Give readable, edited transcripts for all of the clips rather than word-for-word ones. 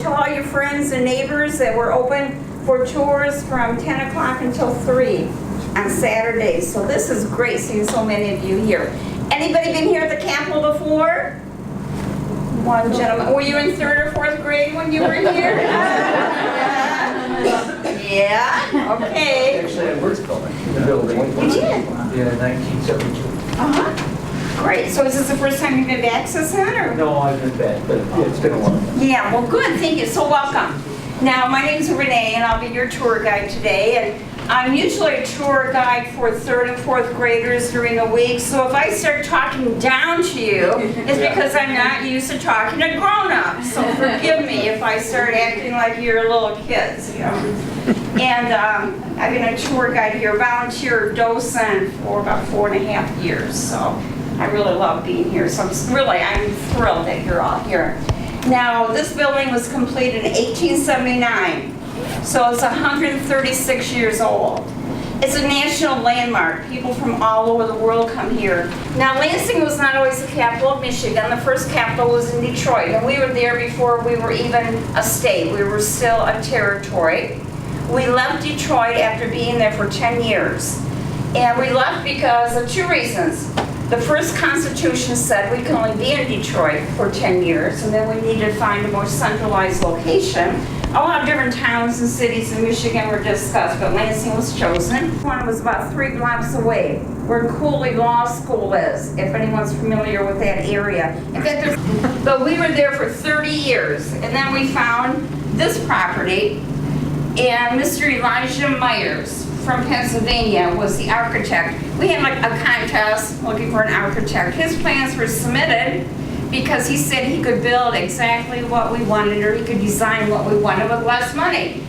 tell all your friends and neighbors that we're open for tours from 10 o'clock until 3 on Saturdays. So this is great seeing so many of you here. Anybody been here at the Capitol before? One gentleman. Were you in 3rd or 4th grade when you were here? Yeah, okay. Actually, I worked in the building. You did? Yeah, 1972. Great. So is this the first time you've been to Access Center? No, I've been back, but it's been a while. Yeah, well good, thank you. So welcome. Now, my name's Renee and I'll be your tour guide today. And I'm usually a tour guide for 3rd and 4th graders during the week. So if I start talking down to you, it's because I'm not used to talking to grown-ups. So forgive me if I start acting like you're little kids, you know. And I've been a tour guide here, volunteer docent for about 4.5 years. So I really love being here. So I'm thrilled that you're all here. Now, this building was completed in 1879. So it's 136 years old. It's a national landmark. People from all over the world come here. Now, Lansing was not always the capital of Michigan. The first capital was in Detroit, and we were there before we were even a state. We were still a territory. We left Detroit after being there for 10 years. And we left because of 2 reasons. The first Constitution said we can only be in Detroit for 10 years, and then we needed to find a more centralized location. A lot of different towns and cities in Michigan were discussed, but Lansing was chosen. One was about 3 blocks away, where Cooley Law School is, if anyone's familiar with that area. In fact, but we were there for 30 years, and then we found this property, and Mr. Elijah Myers from Pennsylvania was the architect. We had like a contest looking for an architect. His plans were submitted because he said he could build exactly what we wanted, or he could design what we wanted with less money.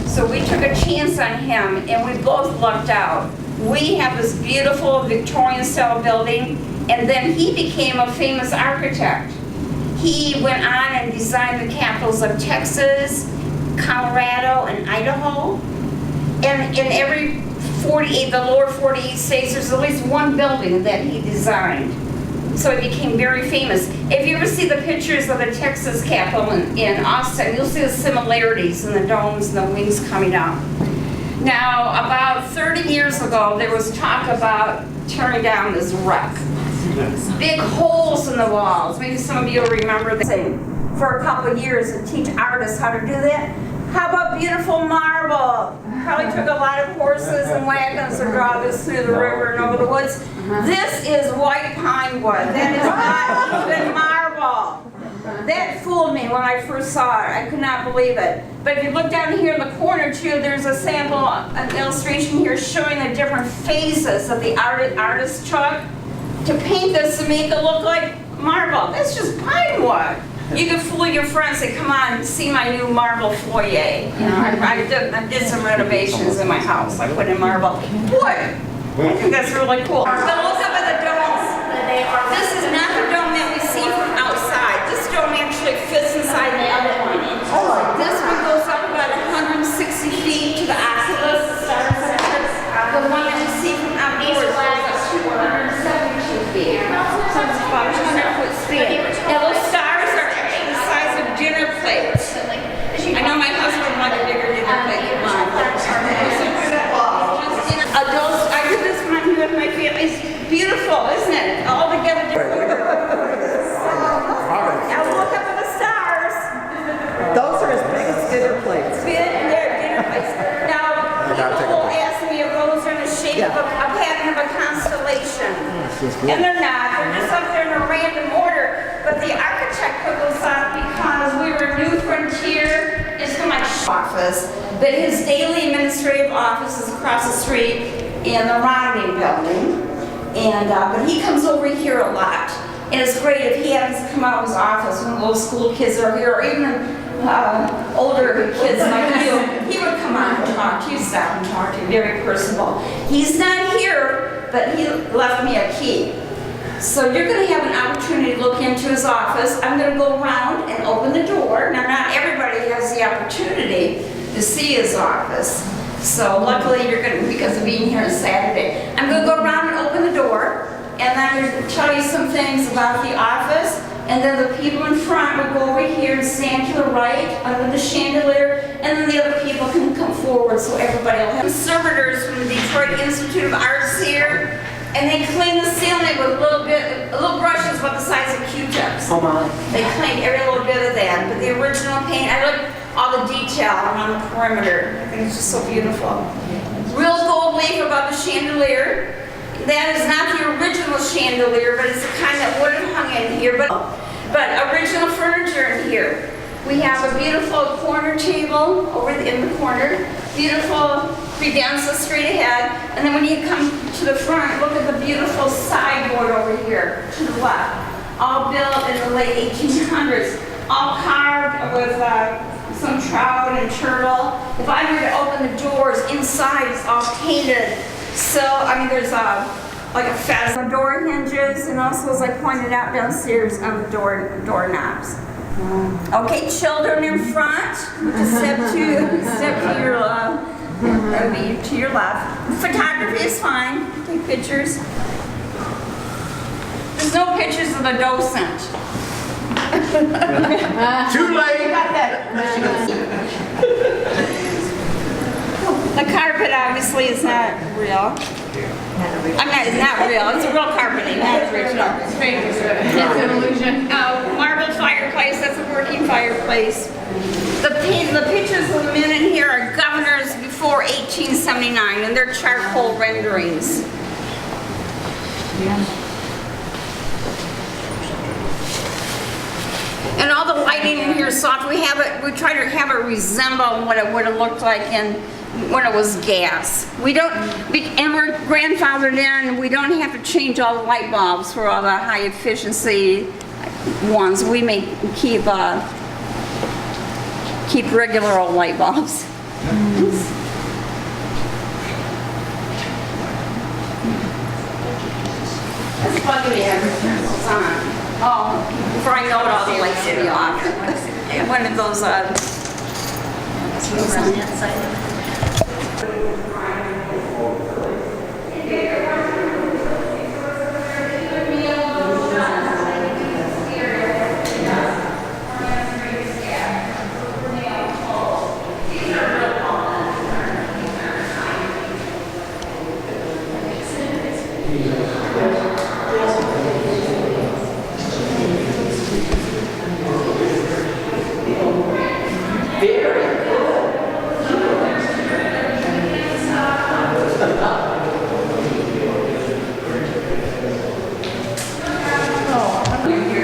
So we took a chance on him and we both lucked out. We have this beautiful Victorian style building, and then he became a famous architect. He went on and designed the capitals of Texas, Colorado, and Idaho. And in every 48, the lower 48 states, there's at least one building that he designed. So it became very famous. If you ever see the pictures of the Texas Capitol in Austin, you'll see the similarities in the domes and the wings coming out. Now, about 30 years ago, there was talk about tearing down this wreck. Big holes in the walls. Maybe some of you will remember that. For a couple of years to teach artists how to do that. How about beautiful marble? Probably took a lot of horses and wagons to draw this through the river and over the woods. This is white pine wood. That is not even marble. That fooled me when I first saw it. I could not believe it. But if you look down here in the corner too, there's a sample, an illustration here showing the different phases that the artist took to paint this to make it look like marble. That's just pine wood. You can fool your friends and say, come on, see my new marble foyer. You know, I did some renovations in my house. I put in marble. Boy, I think that's really cool. But look up at the domes. This is not the dome that we see from outside. This dome actually fits inside the other one. This one goes up about 160 feet to the oculus, the stars center. The one that we see from outdoors goes up 272 feet. So it's about 200-foot span. Now those stars are actually the size of dinner plates. I know my husband wanted a bigger dinner plate than mine. I did this one here with my family. It's beautiful, isn't it? All together different. Now look up at the stars. Those are as big as dinner plates. They're dinner plates. Now, people will ask me if those are in the shape of a pattern of a constellation. And they're not. They're just up there in a random order. But the architect put those up because we were New Frontier. It's from my office. But his daily administrative office is across the street in the Renee building. And but he comes over here a lot. And it's great if he happens to come out of his office when little school kids are here, or even older kids like you. He would come out and talk to you, stop and talk to you, very personable. He's not here, but he left me a key. So you're going to have an opportunity to look into his office. I'm going to go around and open the door. Now, not everybody has the opportunity to see his office. So luckily, you're going to, because of being here on Saturday, I'm going to go around and open the door, and I'm going to tell you some things about the office, and then the people in front will go over here and stand to the right under the chandelier, and then the other people can come forward so everybody will have conservators from the Detroit Institute of Arts here, and they clean the ceiling with little brushes about the size of Q-tips. Oh my. They cleaned every little bit of that, but the original paint, I like all the detail around the perimeter. I think it's just so beautiful. Real gold leaf above the chandelier. That is not the original chandelier, but it's the kind that would have hung in here. But original furniture in here. We have a beautiful corner table over in the corner. Beautiful credenza straight ahead. And then when you come to the front, look at the beautiful sideboard over here to the left. All built in the late 1800s. All carved with some trout and turtle. If I were to open the doors, inside it's all painted. So, I mean, there's like a pheasant door hinges, and also, as I pointed out downstairs, on the doorknobs. Okay, children in front. Step to your left. That would be to your left. Photography is fine. Take pictures. There's no pictures of the docent. Too late. Got that. The carpet obviously is not real. It's not real. It's a real carpeting, not original. It's an illusion. Marble fireplace. That's a working fireplace. The pictures of the men in here are governors before 1879, and they're charcoal renderings. And all the lighting in here is soft. We try to have it resemble what it would have looked like when it was gas. And we're grandfathered in. We don't have to change all the light bulbs for all the high efficiency ones. We may keep regular old light bulbs. That's bugging me every time it's on. Oh, before I know it, all the lights will be off. One of those, What's on the outside?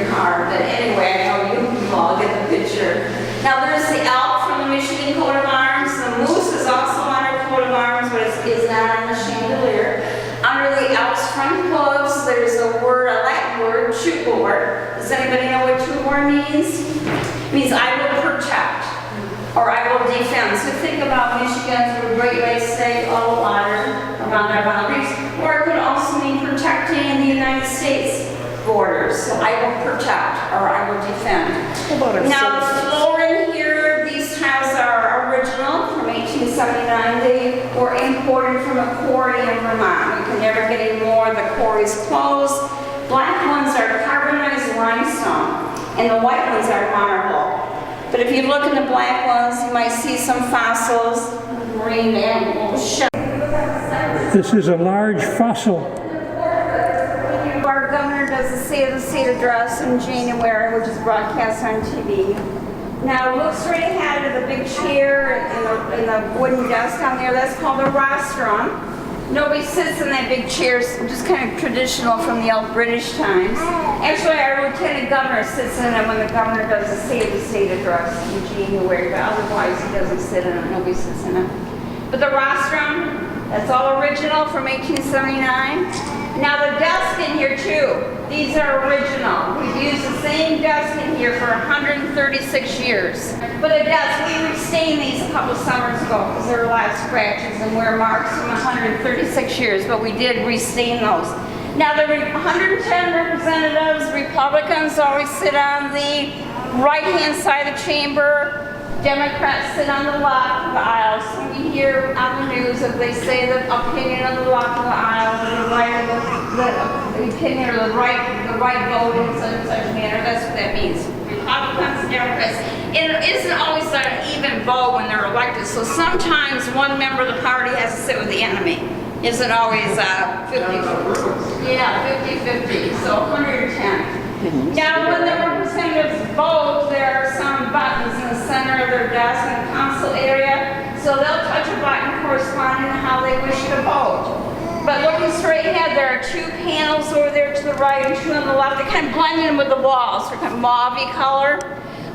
your car, but anyway, I know you all get the picture. Now there's the elk from the Michigan coat of arms. The moose is also on our coat of arms, but it's not on the chandelier. Under the elk's front hooves, there's a word, a Latin word, chupor. Does anybody know what chupor means? It means I will protect, or I will defend. So think about Michigan through Great Lakes State, all the water around our boundaries, or it could also mean protecting the United States borders. So I will protect, or I will defend. Now the floor in here, these tiles are original from 1879. They were imported from a quarry in Vermont. You can never get any more. The quarry's closed. Black ones are carbonized limestone, and the white ones are marble. But if you look in the black ones, you might see some fossils, green animals. This is a large fossil. Our governor does the State of the State address in January, which is broadcast on TV. Now look straight ahead at the big chair and the wooden desk down there. That's called a rostrum. Nobody sits in that big chair, just kind of traditional from the old British times. Actually, our lieutenant governor sits in it when the governor does the State of the State address in January, but otherwise he doesn't sit in it. Nobody sits in it. But the rostrum, that's all original from 1879. Now the desk in here too, these are original. We've used the same desk in here for 136 years. But the desk, we restained these a couple summers ago because there were a lot of scratches and wear marks from 136 years, but we did restain those. Now the 110 representatives, Republicans always sit on the right-hand side of the chamber. Democrats sit on the left of the aisle. So we hear on the news that they say the opinion on the left of the aisle, the opinion or the right vote in such manner. That's what that means. Republicans, Democrats. And it isn't always an even vote when they're elected. So sometimes one member of the party has to sit with the enemy. Isn't always 50-50. Yeah, 50-50. So 110. Now, when the representatives vote, there are some buttons in the center of their desk in the council area. So they'll touch a button corresponding to how they wish to vote. But looking straight ahead, there are two panels over there to the right and two on the left. They kind of blend in with the walls, so kind of mauve-y color.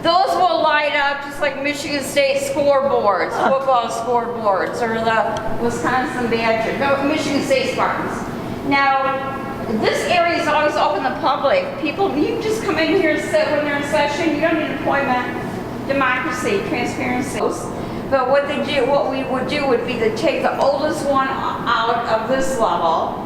Those will light up just like Michigan State scoreboards, football scoreboards, or the Wisconsin Badgers, no, Michigan State Spartans. Now, this area is always open to the public. People, you can just come in here and sit when they're in session. You don't need an appointment. Democracy, transparency. But what we would do would be to take the oldest one out of this level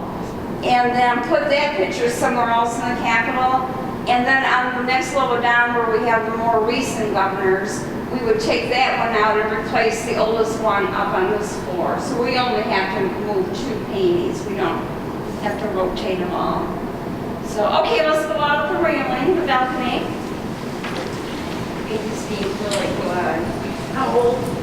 and then put that picture somewhere else in the Capitol. And then on the next level down where we have the more recent governors, we would take that one out and replace the oldest one up on this floor. So we only have to move two paintings. We don't have to rotate them all. So, okay, let's go out the railing, the balcony. It's being really good. How old?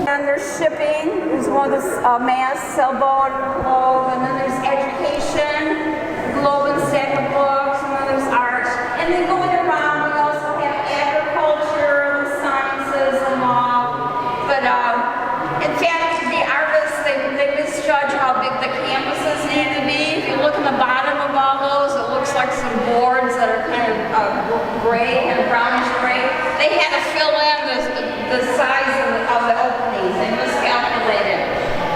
And there's shipping, there's one of the mass, sailboat, globe, and then there's education, globe and stack of books, and then there's art. And then going around, we also have agriculture, the sciences, and law. But in fact, the artists, they misjudge how big the campuses need to be. If you look in the bottom of all those, it looks like some boards that are kind of gray, kind of brownish gray. They had to fill in the size of the openings. They miscalculated.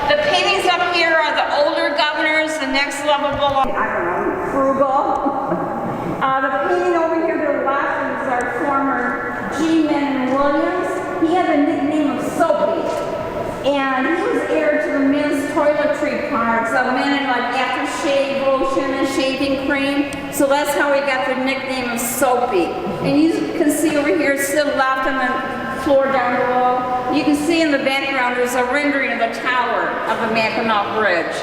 The paintings up here are the older governors. The next level below, I don't know, frugal. The painting over here to the left is our former G. Manning Williams. He had the nickname of Soapy. And he was heir to the men's toiletry products, men in like aftershave lotion and shaving cream. So that's how he got the nickname of Soapy. And you can see over here, still left on the floor down below, you can see in the background there's a rendering of the tower of the Mackinac Bridge.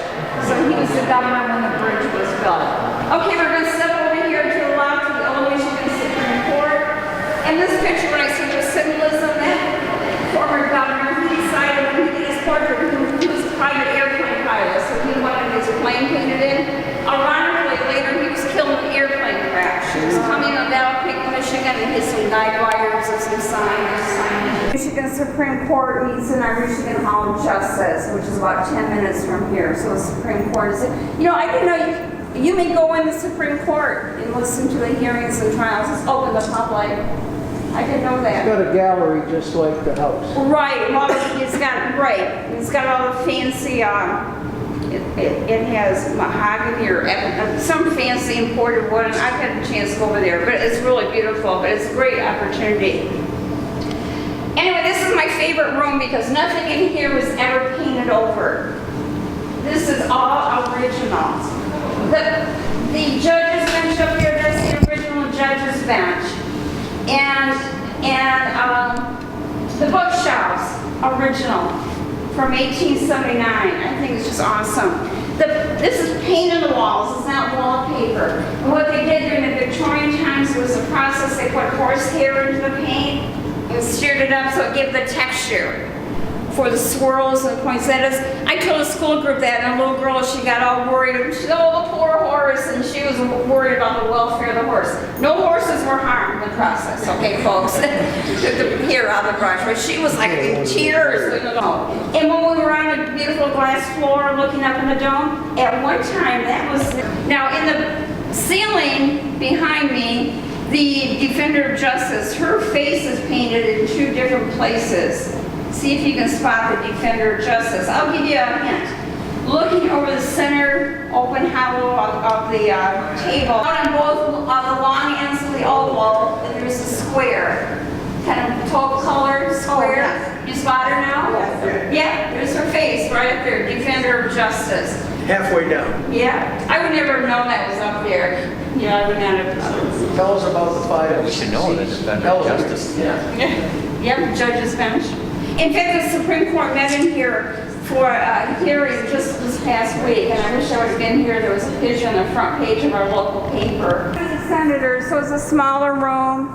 So he was the governor when the bridge was built. Okay, we're going to step over here to the left to the old Michigan Supreme Court. And this picture, when I see the symbolism, that former governor, he decided when he did his portrait, he was a private airplane pilot, so he wanted his plane painted in. Ironically, later he was killed in an airplane crash. He was coming on Battle Creek, Michigan, and hit some guide wires and some signs. Michigan Supreme Court meets in our Michigan Hall of Justice, which is about 10 minutes from here. So the Supreme Court is, you know, I didn't know you may go in the Supreme Court and listen to the hearings and trials. It's open to the public. I didn't know that. It's got a gallery just like the house. Right. Well, it's got all the fancy. It has mahogany or some fancy imported wood, and I've had a chance to go over there. But it's really beautiful. But it's a great opportunity. Anyway, this is my favorite room because nothing in here was ever painted over. This is all original. The judge's bench up here, that's the original judge's bench. And the bookshelves, original, from 1879. I think it's just awesome. This is paint on the walls, it's not wallpaper. And what they did during the Victorian times was a process, they put horsehair into the paint and stirred it up so it gave the texture for the swirls and the poinsettias. I told a school group that, and a little girl, she got all worried. She said, oh, the poor horse, and she was worried about the welfare of the horse. No horses were harmed in the process, okay, folks? Took the hair out of the brush, but she was like in tears. And when we were on a beautiful glass floor looking up in the dome, at one time, that was... Now, in the ceiling behind me, the Defender of Justice, her face is painted in two different places. See if you can spot the Defender of Justice. I'll give you a hint. Looking over the center open hollow of the table, out on both the long ends of the oval, there's a square, kind of taupe colored square. Oh, yes. You spot her now? Yes. Yeah, there's her face right up there, Defender of Justice. Halfway down. Yeah, I would never have known that was up there. Yeah, I would not have. Tell us about the five. We should know that it's Defender of Justice. Yep, judge's bench. In fact, the Supreme Court met in here for a hearing just this past week, and I wish I would have been here. There was a picture on the front page of our local paper. Senators, so it's a smaller room.